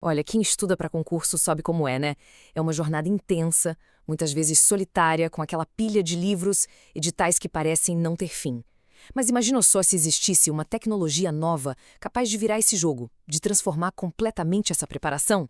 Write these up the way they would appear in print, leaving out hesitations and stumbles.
Olha, quem estuda para concurso sabe como é, né? É uma jornada intensa, muitas vezes solitária, com aquela pilha de livros, editais que parecem não ter fim. Mas imagina só se existisse uma tecnologia nova capaz de virar esse jogo, de transformar completamente essa preparação?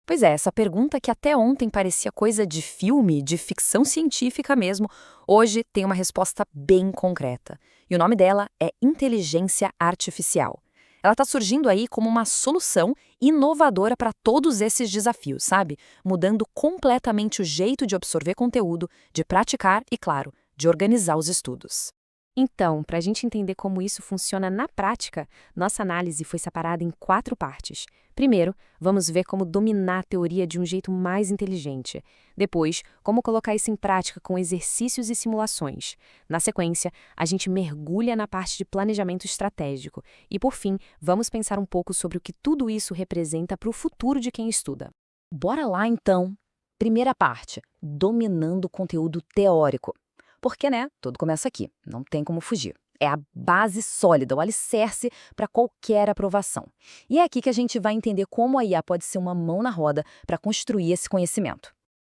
Pois é, essa pergunta que até ontem parecia coisa de filme, de ficção científica mesmo, hoje tem uma resposta bem concreta. E o nome dela é inteligência artificial. Ela está surgindo aí como uma solução inovadora para todos esses desafios, sabe? Mudando completamente o jeito de absorver conteúdo, de praticar e, claro, de organizar os estudos. Então, para a gente entender como isso funciona na prática, nossa análise foi separada em 4 partes. Primeiro, vamos ver como dominar a teoria de um jeito mais inteligente. Depois, como colocar isso em prática com exercícios e simulações. Na sequência, a gente mergulha na parte de planejamento estratégico. E, por fim, vamos pensar um pouco sobre o que tudo isso representa para o futuro de quem estuda. Bora lá, então! Primeira parte, dominando o conteúdo teórico. Porque, né, tudo começa aqui, não tem como fugir. É a base sólida, o alicerce para qualquer aprovação. E é aqui que a gente vai entender como a IA pode ser uma mão na roda para construir esse conhecimento.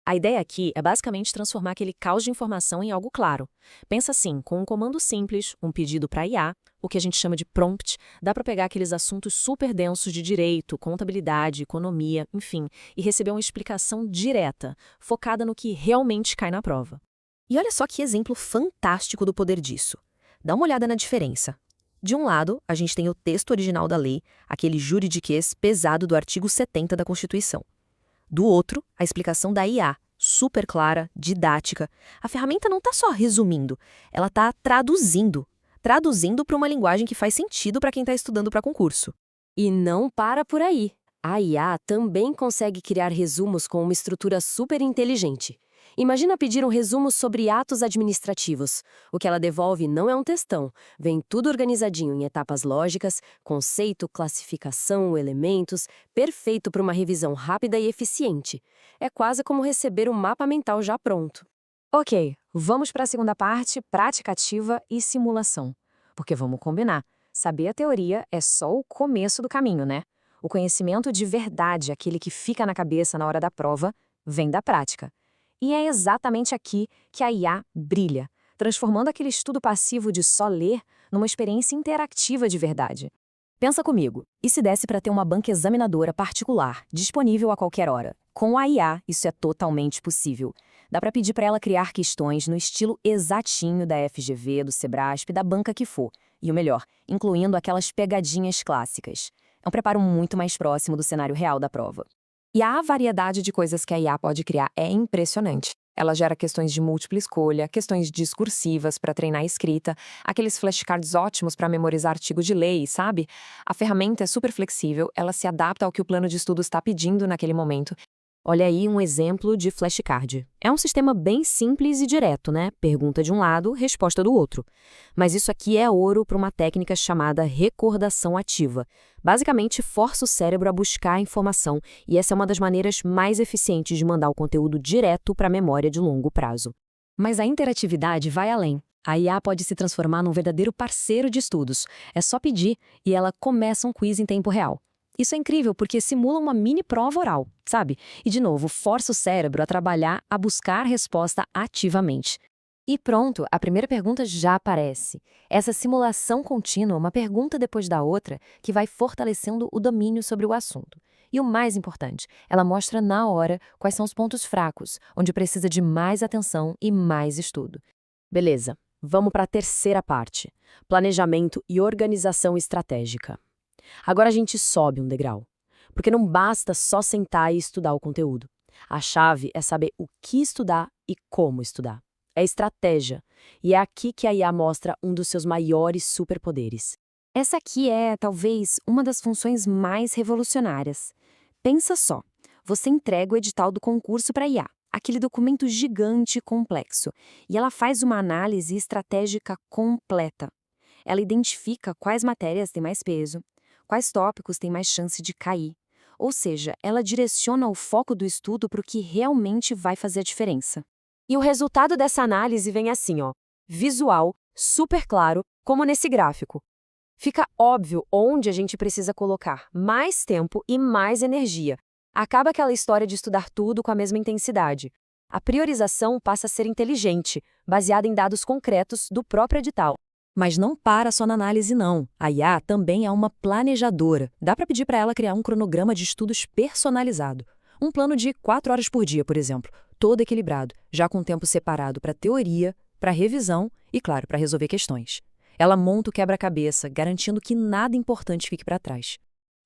A ideia aqui é basicamente transformar aquele caos de informação em algo claro. Pensa assim, com um comando simples, um pedido para IA, o que a gente chama de prompt, dá para pegar aqueles assuntos super densos de direito, contabilidade, economia, enfim, e receber uma explicação direta, focada no que realmente cai na prova. E olha só que exemplo fantástico do poder disso. Dá uma olhada na diferença. De um lado, a gente tem o texto original da lei, aquele juridiquês pesado do artigo 70 da Constituição. Do outro, a explicação da IA, super clara, didática. A ferramenta não está só resumindo, ela está traduzindo. Traduzindo para uma linguagem que faz sentido para quem está estudando para concurso. E não para por aí. A IA também consegue criar resumos com uma estrutura super inteligente. Imagina pedir um resumo sobre atos administrativos. O que ela devolve não é um textão. Vem tudo organizadinho em etapas lógicas, conceito, classificação, elementos, perfeito para uma revisão rápida e eficiente. É quase como receber um mapa mental já pronto. Ok, vamos para a segunda parte, prática ativa e simulação. Porque vamos combinar, saber a teoria é só o começo do caminho, né? O conhecimento de verdade, aquele que fica na cabeça na hora da prova, vem da prática. E é exatamente aqui que a IA brilha, transformando aquele estudo passivo de só ler numa experiência interativa de verdade. Pensa comigo, e se desse para ter uma banca examinadora particular, disponível a qualquer hora? Com a IA, isso é totalmente possível. Dá para pedir para ela criar questões no estilo exatinho da FGV, do Sebrasp, da banca que for. E o melhor, incluindo aquelas pegadinhas clássicas. É um preparo muito mais próximo do cenário real da prova. E a variedade de coisas que a IA pode criar é impressionante. Ela gera questões de múltipla escolha, questões discursivas para treinar a escrita, aqueles flashcards ótimos para memorizar artigos de lei, sabe? A ferramenta é super flexível, ela se adapta ao que o plano de estudo está pedindo naquele momento. Olha aí um exemplo de flashcard. É um sistema bem simples e direto, né? Pergunta de um lado, resposta do outro. Mas isso aqui é ouro para uma técnica chamada recordação ativa. Basicamente, força o cérebro a buscar a informação, e essa é uma das maneiras mais eficientes de mandar o conteúdo direto para a memória de longo prazo. Mas a interatividade vai além. A IA pode se transformar num verdadeiro parceiro de estudos. É só pedir e ela começa um quiz em tempo real. Isso é incrível porque simula uma mini prova oral, sabe? E, de novo, força o cérebro a trabalhar, a buscar a resposta ativamente. E pronto, a primeira pergunta já aparece. Essa simulação contínua, uma pergunta depois da outra, que vai fortalecendo o domínio sobre o assunto. E o mais importante, ela mostra na hora quais são os pontos fracos, onde precisa de mais atenção e mais estudo. Beleza, vamos para a terceira parte: planejamento e organização estratégica. Agora a gente sobe um degrau, porque não basta só sentar e estudar o conteúdo. A chave é saber o que estudar e como estudar. É estratégia, e é aqui que a IA mostra um dos seus maiores superpoderes. Essa aqui é, talvez, uma das funções mais revolucionárias. Pensa só, você entrega o edital do concurso para a IA, aquele documento gigante e complexo, e ela faz uma análise estratégica completa. Ela identifica quais matérias têm mais peso, quais tópicos têm mais chance de cair. Ou seja, ela direciona o foco do estudo para o que realmente vai fazer a diferença. E o resultado dessa análise vem assim, ó, visual, super claro, como nesse gráfico. Fica óbvio onde a gente precisa colocar mais tempo e mais energia. Acaba aquela história de estudar tudo com a mesma intensidade. A priorização passa a ser inteligente, baseada em dados concretos do próprio edital. Mas não para só na análise, não. A IA também é uma planejadora. Dá para pedir para ela criar um cronograma de estudos personalizado. Um plano de 4 horas por dia, por exemplo, todo equilibrado, já com tempo separado para teoria, para revisão e, claro, para resolver questões. Ela monta o quebra-cabeça, garantindo que nada importante fique para trás.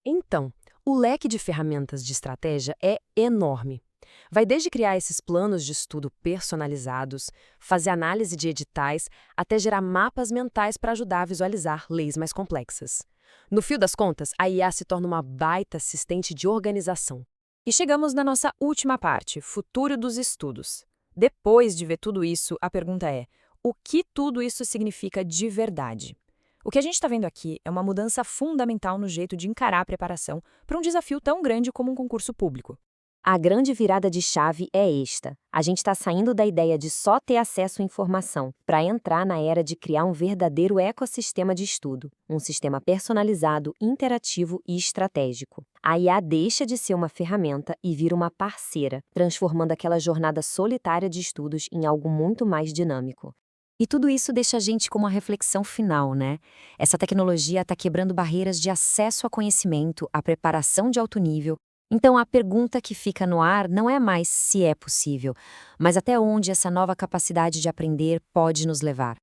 Então, o leque de ferramentas de estratégia é enorme. Vai desde criar esses planos de estudo personalizados, fazer análise de editais, até gerar mapas mentais para ajudar a visualizar leis mais complexas. No fio das contas, a IA se torna uma baita assistente de organização. E chegamos na nossa última parte, futuro dos estudos. Depois de ver tudo isso, a pergunta é: o que tudo isso significa de verdade? O que a gente está vendo aqui é uma mudança fundamental no jeito de encarar a preparação para um desafio tão grande como um concurso público. A grande virada de chave é esta. A gente está saindo da ideia de só ter acesso à informação para entrar na era de criar um verdadeiro ecossistema de estudo, um sistema personalizado, interativo e estratégico. A IA deixa de ser uma ferramenta e vira uma parceira, transformando aquela jornada solitária de estudos em algo muito mais dinâmico. E tudo isso deixa a gente com uma reflexão final, né? Essa tecnologia está quebrando barreiras de acesso a conhecimento, a preparação de alto nível. Então, a pergunta que fica no ar não é mais se é possível, mas até onde essa nova capacidade de aprender pode nos levar.